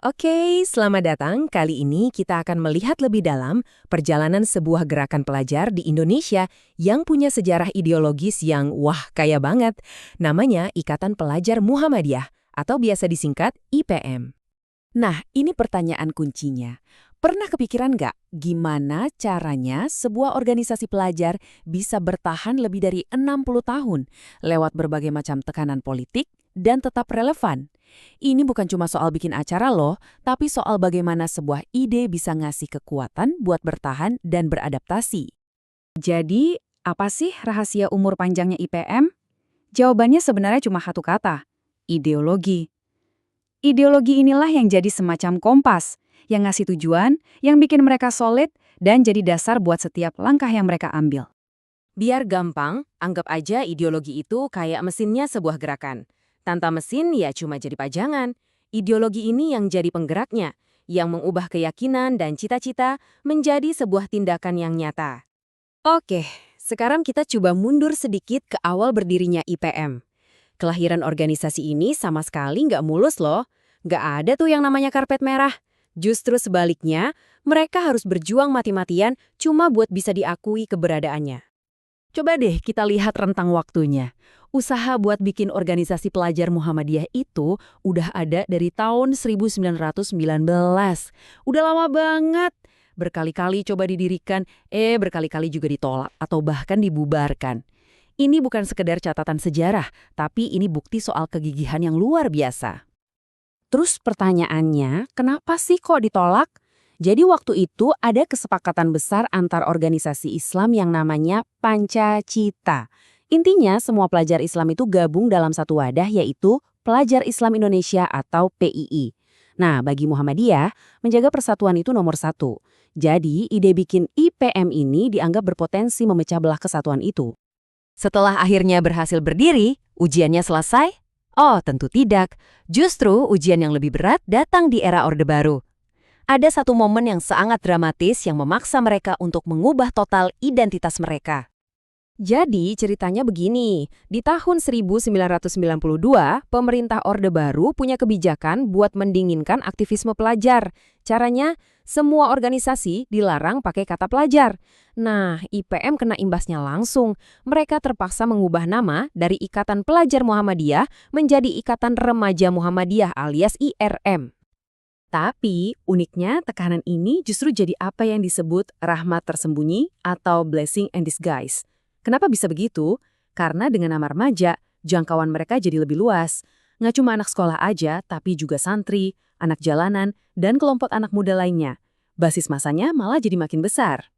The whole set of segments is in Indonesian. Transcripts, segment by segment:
Oke, selamat datang. Kali ini kita akan melihat lebih dalam perjalanan sebuah gerakan pelajar di Indonesia yang punya sejarah ideologis yang wah kaya banget. Namanya Ikatan Pelajar Muhammadiyah atau biasa disingkat IPM. Nah, ini pertanyaan kuncinya. Pernah kepikiran nggak gimana caranya sebuah organisasi pelajar bisa bertahan lebih dari 60 tahun lewat berbagai macam tekanan politik dan tetap relevan? Ini bukan cuma soal bikin acara loh, tapi soal bagaimana sebuah ide bisa ngasih kekuatan buat bertahan dan beradaptasi. Jadi, apa sih rahasia umur panjangnya IPM? Jawabannya sebenarnya cuma satu kata, ideologi. Ideologi inilah yang jadi semacam kompas, yang ngasih tujuan, yang bikin mereka solid, dan jadi dasar buat setiap langkah yang mereka ambil. Biar gampang, anggap aja ideologi itu kayak mesinnya sebuah gerakan. Tanpa mesin ya cuma jadi pajangan. Ideologi ini yang jadi penggeraknya, yang mengubah keyakinan dan cita-cita menjadi sebuah tindakan yang nyata. Oke, sekarang kita coba mundur sedikit ke awal berdirinya IPM. Kelahiran organisasi ini sama sekali nggak mulus loh. Nggak ada tuh yang namanya karpet merah. Justru sebaliknya, mereka harus berjuang mati-matian cuma buat bisa diakui keberadaannya. Coba deh kita lihat rentang waktunya. Usaha buat bikin organisasi pelajar Muhammadiyah itu udah ada dari tahun 1919. Udah lama banget. Berkali-kali coba didirikan, berkali-kali juga ditolak atau bahkan dibubarkan. Ini bukan sekedar catatan sejarah, tapi ini bukti soal kegigihan yang luar biasa. Terus pertanyaannya, kenapa sih kok ditolak? Jadi waktu itu ada kesepakatan besar antar organisasi Islam yang namanya Pancacita. Intinya semua pelajar Islam itu gabung dalam satu wadah yaitu Pelajar Islam Indonesia atau PII. Nah, bagi Muhammadiyah, menjaga persatuan itu nomor satu. Jadi ide bikin IPM ini dianggap berpotensi memecah belah kesatuan itu. Setelah akhirnya berhasil berdiri, ujiannya selesai? Oh, tentu tidak. Justru ujian yang lebih berat datang di era Orde Baru. Ada satu momen yang sangat dramatis yang memaksa mereka untuk mengubah total identitas mereka. Jadi ceritanya begini, di tahun 1992, pemerintah Orde Baru punya kebijakan buat mendinginkan aktivisme pelajar. Caranya, semua organisasi dilarang pakai kata pelajar. Nah, IPM kena imbasnya langsung. Mereka terpaksa mengubah nama dari Ikatan Pelajar Muhammadiyah menjadi Ikatan Remaja Muhammadiyah alias IRM. Tapi, uniknya tekanan ini justru jadi apa yang disebut rahmat tersembunyi atau blessing in disguise. Kenapa bisa begitu? Karena dengan nama remaja, jangkauan mereka jadi lebih luas. Nggak cuma anak sekolah aja, tapi juga santri, anak jalanan, dan kelompok anak muda lainnya. Basis masanya malah jadi makin besar.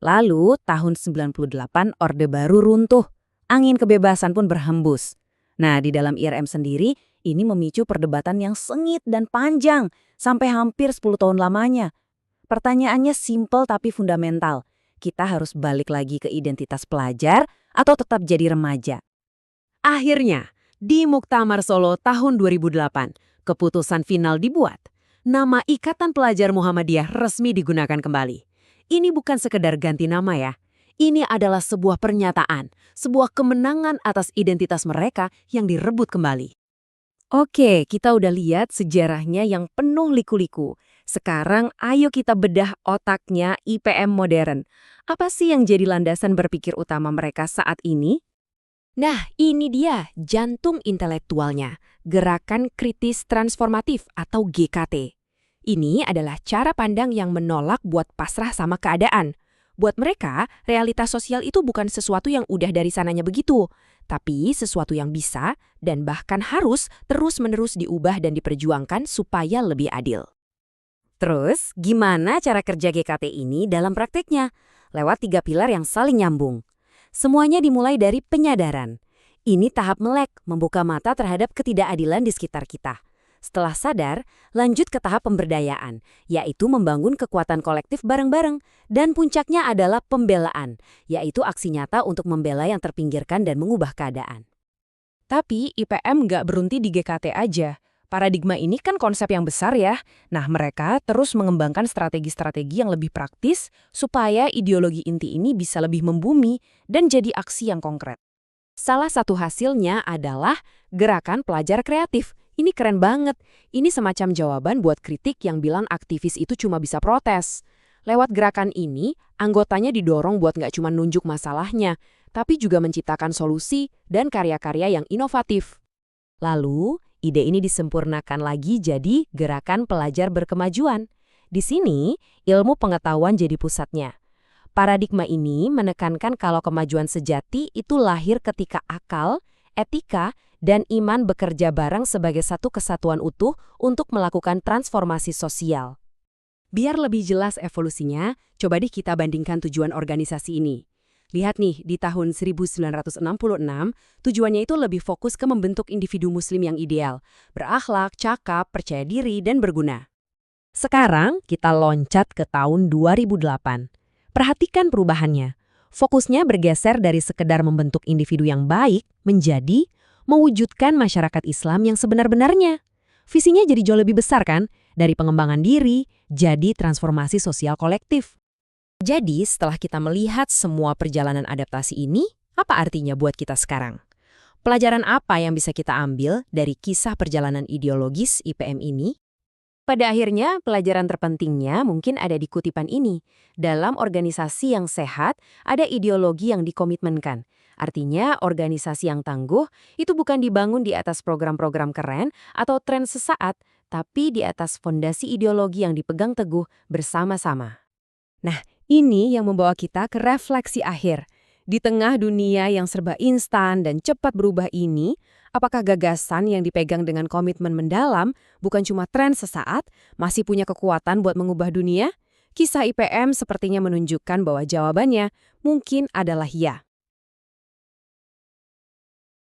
Lalu, tahun 98 Orde Baru runtuh. Angin kebebasan pun berhembus. Nah, di dalam IRM sendiri, ini memicu perdebatan yang sengit dan panjang, sampai hampir 10 tahun lamanya. Pertanyaannya simpel tapi fundamental. Kita harus balik lagi ke identitas pelajar atau tetap jadi remaja. Akhirnya, di Muktamar Solo tahun 2008, keputusan final dibuat. Nama Ikatan Pelajar Muhammadiyah resmi digunakan kembali. Ini bukan sekedar ganti nama ya. Ini adalah sebuah pernyataan, sebuah kemenangan atas identitas mereka yang direbut kembali. Oke, kita udah lihat sejarahnya yang penuh liku-liku. Sekarang ayo kita bedah otaknya IPM modern. Apa sih yang jadi landasan berpikir utama mereka saat ini? Nah, ini dia jantung intelektualnya, Gerakan Kritis Transformatif atau GKT. Ini adalah cara pandang yang menolak buat pasrah sama keadaan. Buat mereka, realitas sosial itu bukan sesuatu yang udah dari sananya begitu, tapi sesuatu yang bisa dan bahkan harus terus-menerus diubah dan diperjuangkan supaya lebih adil. Terus, gimana cara kerja GKT ini dalam prakteknya? Lewat 3 pilar yang saling nyambung. Semuanya dimulai dari penyadaran. Ini tahap melek, membuka mata terhadap ketidakadilan di sekitar kita. Setelah sadar, lanjut ke tahap pemberdayaan, yaitu membangun kekuatan kolektif bareng-bareng. Dan puncaknya adalah pembelaan, yaitu aksi nyata untuk membela yang terpinggirkan dan mengubah keadaan. Tapi IPM nggak berhenti di GKT aja. Paradigma ini kan konsep yang besar ya. Nah, mereka terus mengembangkan strategi-strategi yang lebih praktis supaya ideologi inti ini bisa lebih membumi dan jadi aksi yang konkret. Salah satu hasilnya adalah Gerakan Pelajar Kreatif, Ini keren banget. Ini semacam jawaban buat kritik yang bilang aktivis itu cuma bisa protes. Lewat gerakan ini, anggotanya didorong buat nggak cuma nunjuk masalahnya, tapi juga menciptakan solusi dan karya-karya yang inovatif. Lalu, ide ini disempurnakan lagi jadi gerakan pelajar berkemajuan. Di sini, ilmu pengetahuan jadi pusatnya. Paradigma ini menekankan kalau kemajuan sejati itu lahir ketika akal, etika, dan iman bekerja bareng sebagai satu kesatuan utuh untuk melakukan transformasi sosial. Biar lebih jelas evolusinya, coba deh kita bandingkan tujuan organisasi ini. Lihat nih, di tahun 1966, tujuannya itu lebih fokus ke membentuk individu muslim yang ideal, berakhlak, cakap, percaya diri, dan berguna. Sekarang kita loncat ke tahun 2008. Perhatikan perubahannya. Fokusnya bergeser dari sekedar membentuk individu yang baik menjadi mewujudkan masyarakat Islam yang sebenar-benarnya. Visinya jadi jauh lebih besar kan? Dari pengembangan diri, jadi transformasi sosial kolektif. Jadi, setelah kita melihat semua perjalanan adaptasi ini, apa artinya buat kita sekarang? Pelajaran apa yang bisa kita ambil dari kisah perjalanan ideologis IPM ini? Pada akhirnya, pelajaran terpentingnya mungkin ada di kutipan ini. Dalam organisasi yang sehat, ada ideologi yang dikomitmenkan. Artinya, organisasi yang tangguh itu bukan dibangun di atas program-program keren atau tren sesaat, tapi di atas fondasi ideologi yang dipegang teguh bersama-sama. Nah, ini yang membawa kita ke refleksi akhir. Di tengah dunia yang serba instan dan cepat berubah ini, apakah gagasan yang dipegang dengan komitmen mendalam bukan cuma tren sesaat, masih punya kekuatan buat mengubah dunia? Kisah IPM sepertinya menunjukkan bahwa jawabannya mungkin adalah ya.